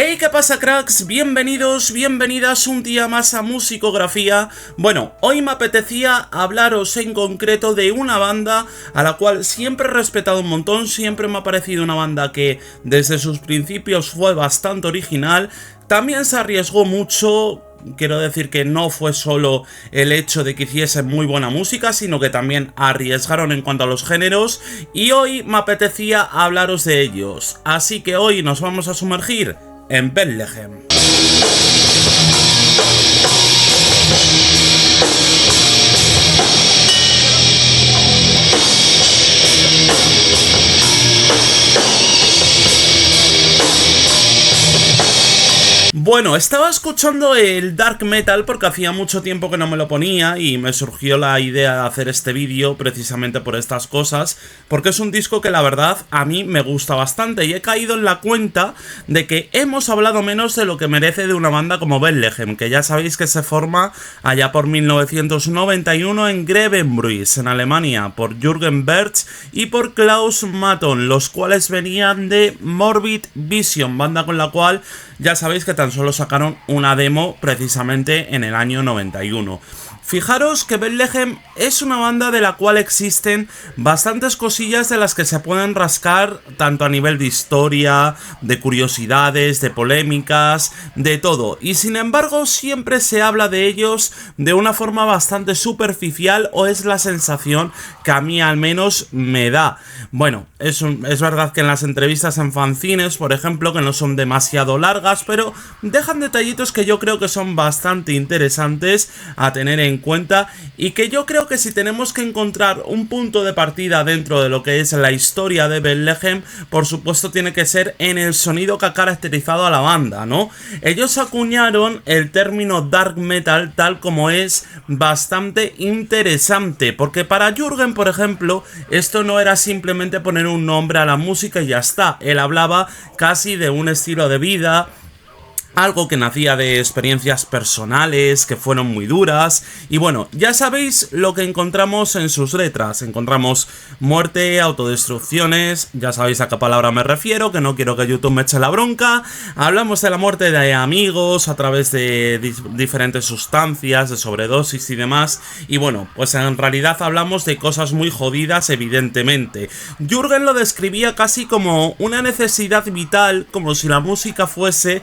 Hey, ¿qué pasa, cracks? Bienvenidos, bienvenidas un día más a Musicografía. Bueno, hoy me apetecía hablaros en concreto de una banda a la cual siempre he respetado un montón. Siempre me ha parecido una banda que desde sus principios fue bastante original. También se arriesgó mucho. Quiero decir que no fue solo el hecho de que hiciesen muy buena música, sino que también arriesgaron en cuanto a los géneros, y hoy me apetecía hablaros de ellos. Así que hoy nos vamos a sumergir en Bethlehem. Bueno, estaba escuchando el Dark Metal porque hacía mucho tiempo que no me lo ponía y me surgió la idea de hacer este vídeo precisamente por estas cosas, porque es un disco que la verdad a mí me gusta bastante y he caído en la cuenta de que hemos hablado menos de lo que merece de una banda como Bethlehem, que ya sabéis que se forma allá por 1991 en Grevenbruich, en Alemania, por Jürgen Bertsch y por Klaus Maton, los cuales venían de Morbid Vision, banda con la cual ya sabéis que tan solo sacaron una demo precisamente en el año 91. Fijaros que Bethlehem es una banda de la cual existen bastantes cosillas de las que se pueden rascar, tanto a nivel de historia, de curiosidades, de polémicas, de todo. Y sin embargo siempre se habla de ellos de una forma bastante superficial, o es la sensación que a mí al menos me da. Bueno, es verdad que en las entrevistas en fanzines, por ejemplo, que no son demasiado largas, pero dejan detallitos que yo creo que son bastante interesantes a tener en cuenta, y que yo creo que si tenemos que encontrar un punto de partida dentro de lo que es la historia de Bethlehem, por supuesto tiene que ser en el sonido que ha caracterizado a la banda, ¿no? Ellos acuñaron el término Dark Metal tal como es bastante interesante, porque para Jürgen, por ejemplo, esto no era simplemente poner un nombre a la música y ya está. Él hablaba casi de un estilo de vida, algo que nacía de experiencias personales que fueron muy duras. Y bueno, ya sabéis lo que encontramos en sus letras. Encontramos muerte, autodestrucciones, ya sabéis a qué palabra me refiero, que no quiero que YouTube me eche la bronca. Hablamos de la muerte de amigos a través de diferentes sustancias, de sobredosis y demás. Y bueno, pues en realidad hablamos de cosas muy jodidas, evidentemente. Jürgen lo describía casi como una necesidad vital, como si la música fuese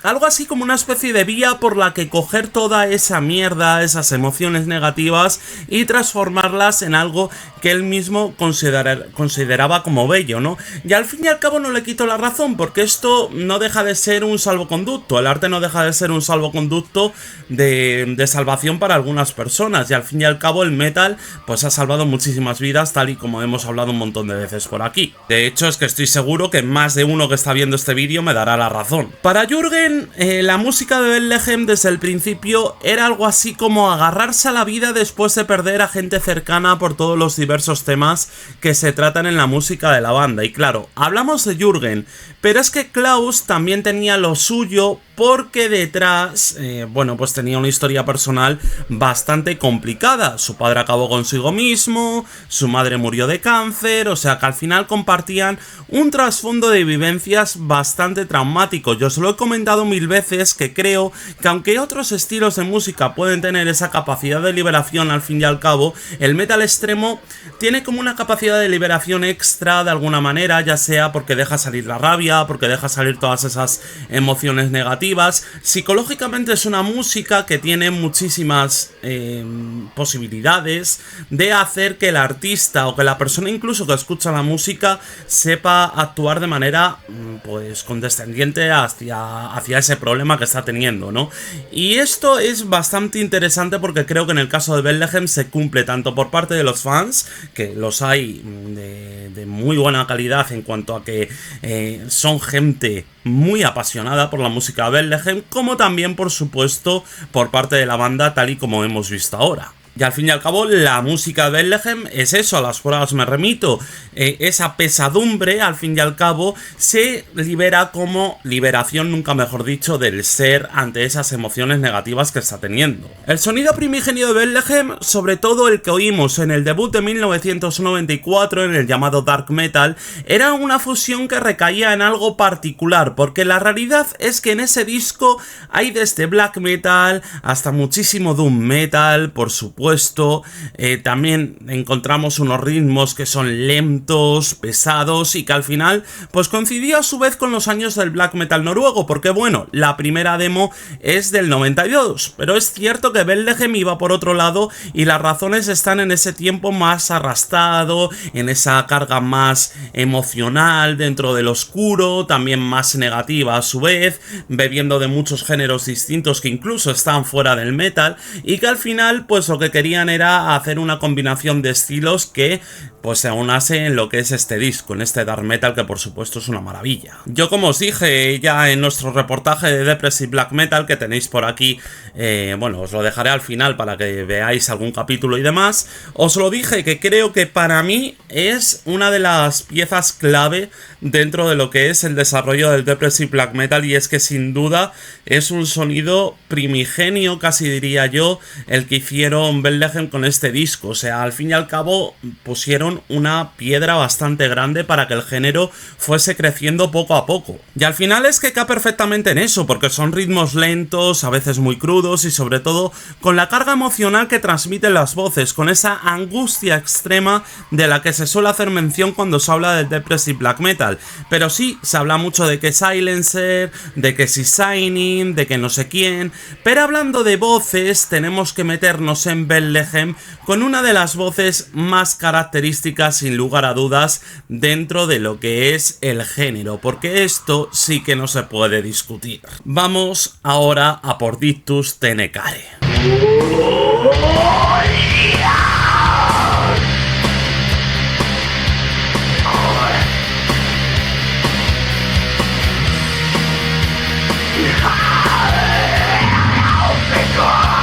algo así como una especie de vía por la que coger toda esa mierda, esas emociones negativas, y transformarlas en algo que él mismo consideraba como bello, ¿no? Y al fin y al cabo no le quito la razón, porque esto no deja de ser un salvoconducto. El arte no deja de ser un salvoconducto de salvación para algunas personas, y al fin y al cabo el metal pues ha salvado muchísimas vidas, tal y como hemos hablado un montón de veces por aquí. De hecho, es que estoy seguro que más de uno que está viendo este vídeo me dará la razón. Para Jürgen, la música de Bethlehem desde el principio era algo así como agarrarse a la vida después de perder a gente cercana por todos los diversos temas que se tratan en la música de la banda. Y claro, hablamos de Jürgen, pero es que Klaus también tenía lo suyo, porque detrás, bueno, pues tenía una historia personal bastante complicada. Su padre acabó consigo mismo, su madre murió de cáncer, o sea que al final compartían un trasfondo de vivencias bastante traumático. Yo os lo he comentado mil veces que creo que aunque otros estilos de música pueden tener esa capacidad de liberación, al fin y al cabo, el metal extremo tiene como una capacidad de liberación extra de alguna manera, ya sea porque deja salir la rabia, porque deja salir todas esas emociones negativas. Psicológicamente es una música que tiene muchísimas posibilidades de hacer que el artista o que la persona incluso que escucha la música sepa actuar de manera pues condescendiente hacia ese problema que está teniendo, ¿no? Y esto es bastante interesante porque creo que en el caso de Bethlehem se cumple tanto por parte de los fans, que los hay de muy buena calidad en cuanto a que son gente muy apasionada por la música de Bethlehem, como también por supuesto por parte de la banda tal y como hemos visto ahora. Y al fin y al cabo, la música de Bethlehem es eso, a las pruebas me remito. Esa pesadumbre, al fin y al cabo, se libera como liberación, nunca mejor dicho, del ser ante esas emociones negativas que está teniendo. El sonido primigenio de Bethlehem, sobre todo el que oímos en el debut de 1994, en el llamado Dark Metal, era una fusión que recaía en algo particular, porque la realidad es que en ese disco hay desde black metal hasta muchísimo doom metal, por supuesto. También encontramos unos ritmos que son lentos, pesados y que al final pues coincidía a su vez con los años del black metal noruego, porque bueno, la primera demo es del 92, pero es cierto que Bethlehem iba por otro lado y las razones están en ese tiempo más arrastrado, en esa carga más emocional dentro del oscuro, también más negativa a su vez, bebiendo de muchos géneros distintos que incluso están fuera del metal, y que al final pues lo que querían era hacer una combinación de estilos que pues se aunase en lo que es este disco, en este dark metal, que por supuesto es una maravilla. Yo, como os dije ya en nuestro reportaje de Depressive Black Metal, que tenéis por aquí, bueno, os lo dejaré al final para que veáis algún capítulo y demás, os lo dije que creo que para mí es una de las piezas clave dentro de lo que es el desarrollo del Depressive Black Metal, y es que sin duda es un sonido primigenio, casi diría yo, el que hicieron Bethlehem con este disco. O sea, al fin y al cabo pusieron una piedra bastante grande para que el género fuese creciendo poco a poco. Y al final es que cae perfectamente en eso, porque son ritmos lentos, a veces muy crudos y sobre todo con la carga emocional que transmiten las voces, con esa angustia extrema de la que se suele hacer mención cuando se habla del Depressive Black Metal. Pero sí, se habla mucho de que Silencer, de que si Shining, de que no sé quién, pero hablando de voces tenemos que meternos en Bethlehem con una de las voces más características sin lugar a dudas dentro de lo que es el género, porque esto sí que no se puede discutir. Vamos ahora a por Dictus Tenecare.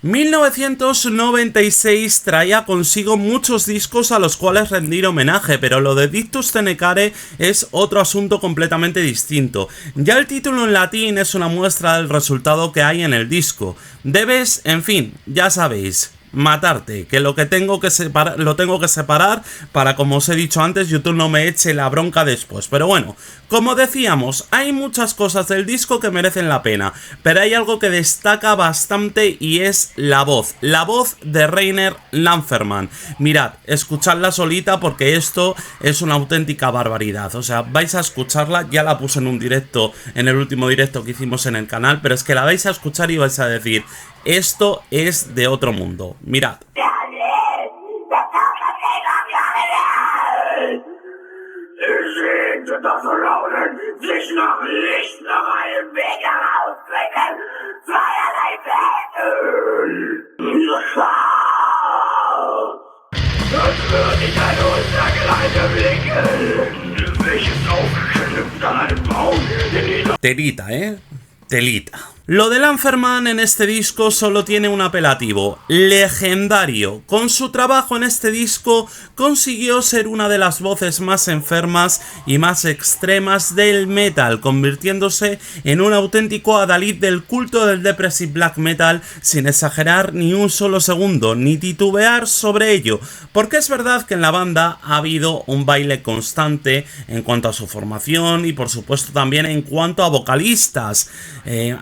1996 traía consigo muchos discos a los cuales rendir homenaje, pero lo de Dictus Tenecare es otro asunto completamente distinto. Ya el título en latín es una muestra del resultado que hay en el disco. Debes, en fin, ya sabéis, matarte, que lo tengo que separar para, como os he dicho antes, YouTube no me eche la bronca después. Pero bueno, como decíamos, hay muchas cosas del disco que merecen la pena, pero hay algo que destaca bastante y es la voz de Reiner Lanferman. Mirad, escuchadla solita porque esto es una auténtica barbaridad. O sea, vais a escucharla, ya la puse en un directo, en el último directo que hicimos en el canal, pero es que la vais a escuchar y vais a decir: esto es de otro mundo. Mirad. Telita, telita. Lo de Lanferman en este disco solo tiene un apelativo: legendario. Con su trabajo en este disco consiguió ser una de las voces más enfermas y más extremas del metal, convirtiéndose en un auténtico adalid del culto del Depressive Black Metal, sin exagerar ni un solo segundo, ni titubear sobre ello, porque es verdad que en la banda ha habido un baile constante en cuanto a su formación y por supuesto también en cuanto a vocalistas.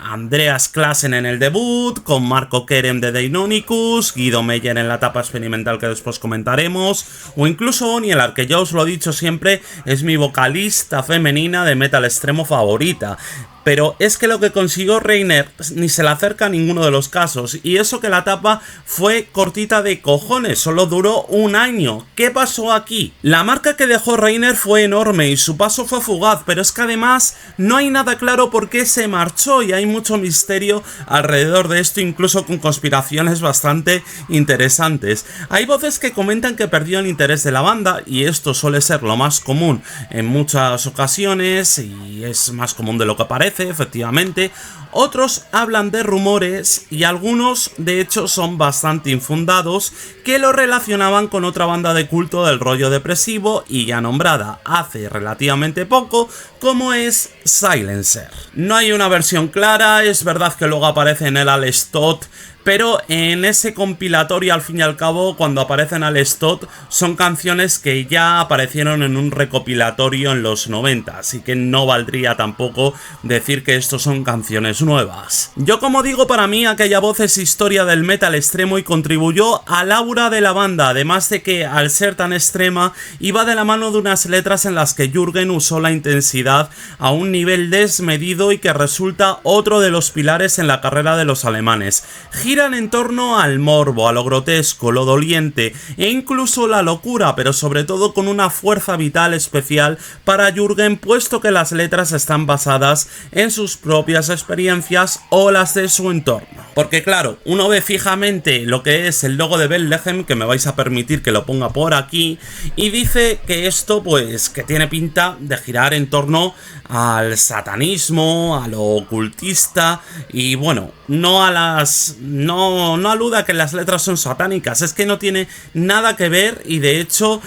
Andreas Classen en el debut, con Marco Kerem de Deinonychus, Guido Meyer en la etapa experimental que después comentaremos, o incluso Onielar, que ya os lo he dicho siempre, es mi vocalista femenina de metal extremo favorita. Pero es que lo que consiguió Reiner ni se le acerca a ninguno de los casos, y eso que la etapa fue cortita de cojones, solo duró un año. ¿Qué pasó aquí? La marca que dejó Reiner fue enorme y su paso fue fugaz, pero es que además no hay nada claro por qué se marchó y hay mucho misterio alrededor de esto, incluso con conspiraciones bastante interesantes. Hay voces que comentan que perdió el interés de la banda, y esto suele ser lo más común en muchas ocasiones y es más común de lo que parece. parece, efectivamente. Otros hablan de rumores y algunos de hecho son bastante infundados, que lo relacionaban con otra banda de culto del rollo depresivo y ya nombrada hace relativamente poco, como es Silencer. No hay una versión clara, es verdad que luego aparece en el Alex Todd, pero en ese compilatorio, al fin y al cabo, cuando aparecen al Stott, son canciones que ya aparecieron en un recopilatorio en los 90, así que no valdría tampoco decir que estos son canciones nuevas. Yo, como digo, para mí aquella voz es historia del metal extremo y contribuyó al aura de la banda, además de que, al ser tan extrema, iba de la mano de unas letras en las que Jürgen usó la intensidad a un nivel desmedido y que resulta otro de los pilares en la carrera de los alemanes. Giran en torno al morbo, a lo grotesco, lo doliente e incluso la locura, pero sobre todo con una fuerza vital especial para Jürgen, puesto que las letras están basadas en sus propias experiencias o las de su entorno. Porque claro, uno ve fijamente lo que es el logo de Bethlehem, que me vais a permitir que lo ponga por aquí, y dice que esto pues que tiene pinta de girar en torno al satanismo, a lo ocultista y bueno, no aluda a que las letras son satánicas, es que no tiene nada que ver y de hecho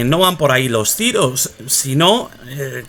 no van por ahí los tiros, sino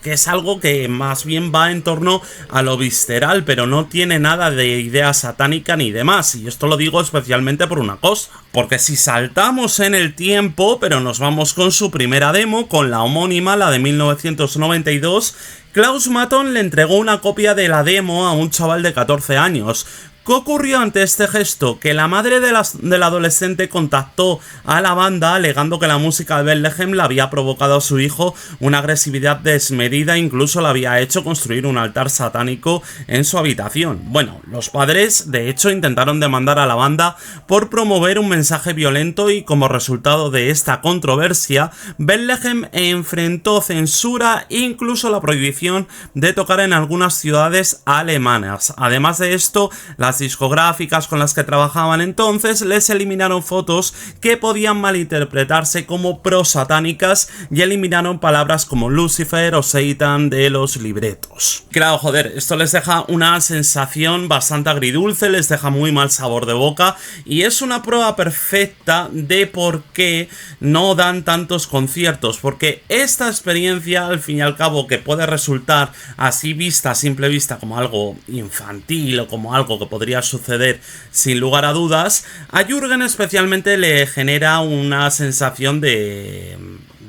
que es algo que más bien va en torno a lo visceral, pero no tiene nada de idea satánica ni demás, y esto lo digo especialmente por una cosa, porque si saltamos en el tiempo, pero nos vamos con su primera demo, con la homónima, la de 1992, Klaus Mathon le entregó una copia de la demo a un chaval de 14 años. ¿Qué ocurrió ante este gesto? Que la madre del adolescente contactó a la banda alegando que la música de Bethlehem le había provocado a su hijo una agresividad desmedida, incluso le había hecho construir un altar satánico en su habitación. Bueno, los padres de hecho intentaron demandar a la banda por promover un mensaje violento y como resultado de esta controversia, Bethlehem enfrentó censura e incluso la prohibición de tocar en algunas ciudades alemanas. Además de esto, las discográficas con las que trabajaban entonces les eliminaron fotos que podían malinterpretarse como pro-satánicas y eliminaron palabras como Lucifer o Satan de los libretos. Claro, joder, esto les deja una sensación bastante agridulce, les deja muy mal sabor de boca y es una prueba perfecta de por qué no dan tantos conciertos, porque esta experiencia, al fin y al cabo, que puede resultar así vista, a simple vista, como algo infantil o como algo que podría suceder sin lugar a dudas, a Jürgen especialmente le genera una sensación de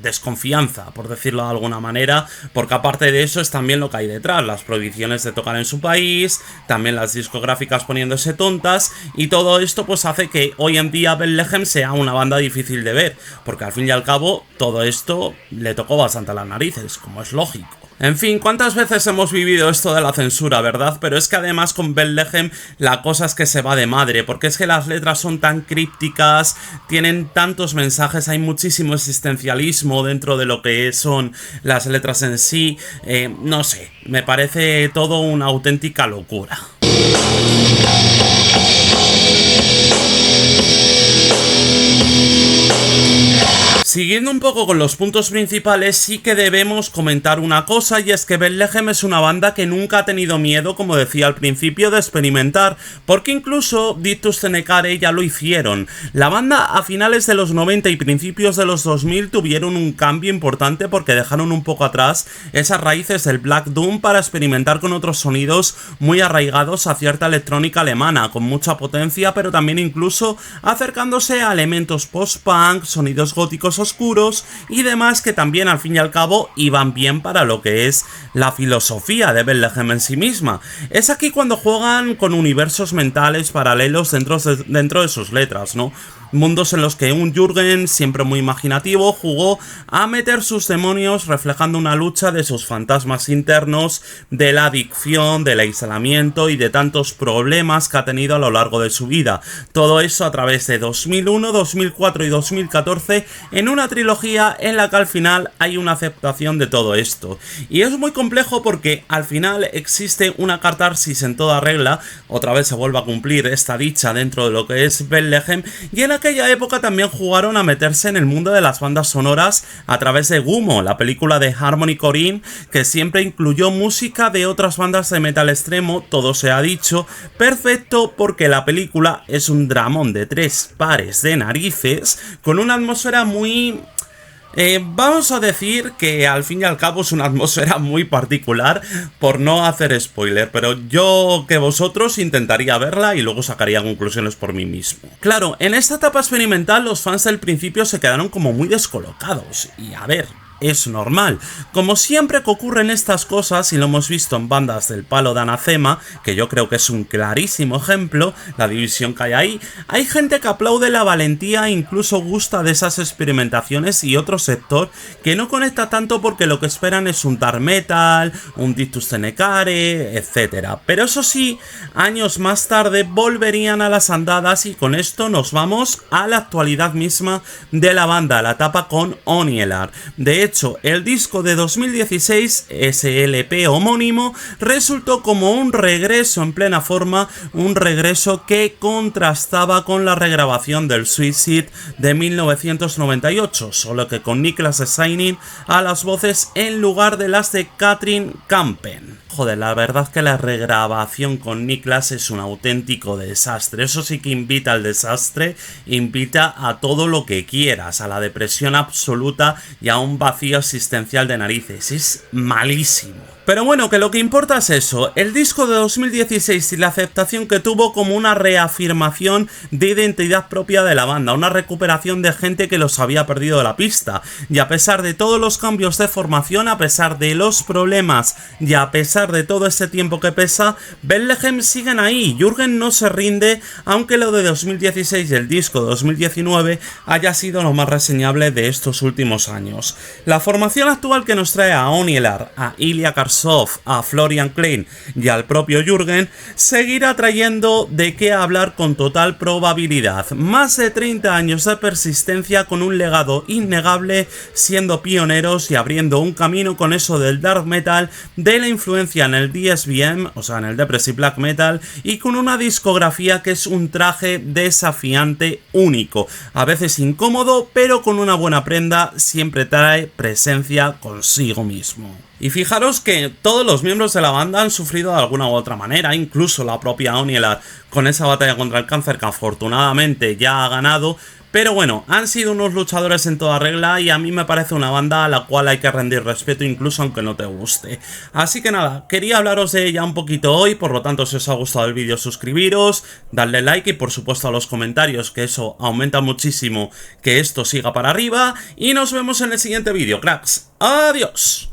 desconfianza, por decirlo de alguna manera, porque aparte de eso es también lo que hay detrás, las prohibiciones de tocar en su país, también las discográficas poniéndose tontas, y todo esto pues hace que hoy en día Bethlehem sea una banda difícil de ver, porque al fin y al cabo todo esto le tocó bastante a las narices, como es lógico. En fin, ¿cuántas veces hemos vivido esto de la censura, verdad? Pero es que además con Bethlehem la cosa es que se va de madre, porque es que las letras son tan crípticas, tienen tantos mensajes, hay muchísimo existencialismo dentro de lo que son las letras en sí, no sé, me parece todo una auténtica locura. Siguiendo un poco con los puntos principales, sí que debemos comentar una cosa, y es que Bethlehem es una banda que nunca ha tenido miedo, como decía al principio, de experimentar, porque incluso Dictus Tenecare ya lo hicieron. La banda a finales de los 90 y principios de los 2000 tuvieron un cambio importante porque dejaron un poco atrás esas raíces del Black Doom para experimentar con otros sonidos muy arraigados a cierta electrónica alemana, con mucha potencia, pero también incluso acercándose a elementos post-punk, sonidos góticos oscuros y demás que también al fin y al cabo iban bien para lo que es la filosofía de Bethlehem en sí misma. Es aquí cuando juegan con universos mentales paralelos dentro de sus letras, ¿no? Mundos en los que un Jürgen, siempre muy imaginativo, jugó a meter sus demonios reflejando una lucha de sus fantasmas internos, de la adicción, del aislamiento y de tantos problemas que ha tenido a lo largo de su vida. Todo eso a través de 2001, 2004 y 2014 en una trilogía en la que al final hay una aceptación de todo esto. Y es muy complejo porque al final existe una catarsis en toda regla, otra vez se vuelve a cumplir esta dicha dentro de lo que es Bethlehem, y en aquella época también jugaron a meterse en el mundo de las bandas sonoras a través de Gummo, la película de Harmony Korine, que siempre incluyó música de otras bandas de metal extremo, todo se ha dicho, perfecto porque la película es un dramón de 3 pares de narices, con una atmósfera muy... vamos a decir que al fin y al cabo es una atmósfera muy particular, por no hacer spoiler, pero yo que vosotros intentaría verla y luego sacaría conclusiones por mí mismo. Claro, en esta etapa experimental los fans del principio se quedaron como muy descolocados, y a ver... es normal. Como siempre que ocurren estas cosas, y lo hemos visto en bandas del palo de Anacema, que yo creo que es un clarísimo ejemplo, la división que hay gente que aplaude la valentía e incluso gusta de esas experimentaciones, y otro sector que no conecta tanto porque lo que esperan es un dark metal, un Dictus Tenecare, etc. Pero eso sí, años más tarde volverían a las andadas, y con esto nos vamos a la actualidad misma de la banda, la etapa con Onielar. De hecho, el disco de 2016, SLP homónimo, resultó como un regreso en plena forma, un regreso que contrastaba con la regrabación del Suicide de 1998, solo que con Niklas Steining a las voces en lugar de las de Katrin Kampen. Joder, la verdad que la regrabación con Niklas es un auténtico desastre. Eso sí que invita al desastre, invita a todo lo que quieras, a la depresión absoluta y a un vacío existencial de narices. Es malísimo. Pero bueno, que lo que importa es eso, el disco de 2016 y la aceptación que tuvo como una reafirmación de identidad propia de la banda, una recuperación de gente que los había perdido de la pista, y a pesar de todos los cambios de formación, a pesar de los problemas y a pesar de todo este tiempo que pesa, Bethlehem siguen ahí, Jürgen no se rinde, aunque lo de 2016 y el disco de 2019 haya sido lo más reseñable de estos últimos años. La formación actual que nos trae a Onielar, a Ilya Karsakov, a Florian Klein y al propio Jürgen seguirá trayendo de qué hablar con total probabilidad. Más de 30 años de persistencia con un legado innegable, siendo pioneros y abriendo un camino con eso del dark metal, de la influencia en el DSBM, o sea en el Depressive Black Metal, y con una discografía que es un traje desafiante único, a veces incómodo, pero con una buena prenda siempre trae presencia consigo mismo. Y fijaros que todos los miembros de la banda han sufrido de alguna u otra manera, incluso la propia Onielar con esa batalla contra el cáncer que afortunadamente ya ha ganado. Pero bueno, han sido unos luchadores en toda regla y a mí me parece una banda a la cual hay que rendir respeto incluso aunque no te guste. Así que nada, quería hablaros de ella un poquito hoy, por lo tanto si os ha gustado el vídeo suscribiros, darle like y por supuesto a los comentarios, que eso aumenta muchísimo que esto siga para arriba, y nos vemos en el siguiente vídeo, cracks. ¡Adiós!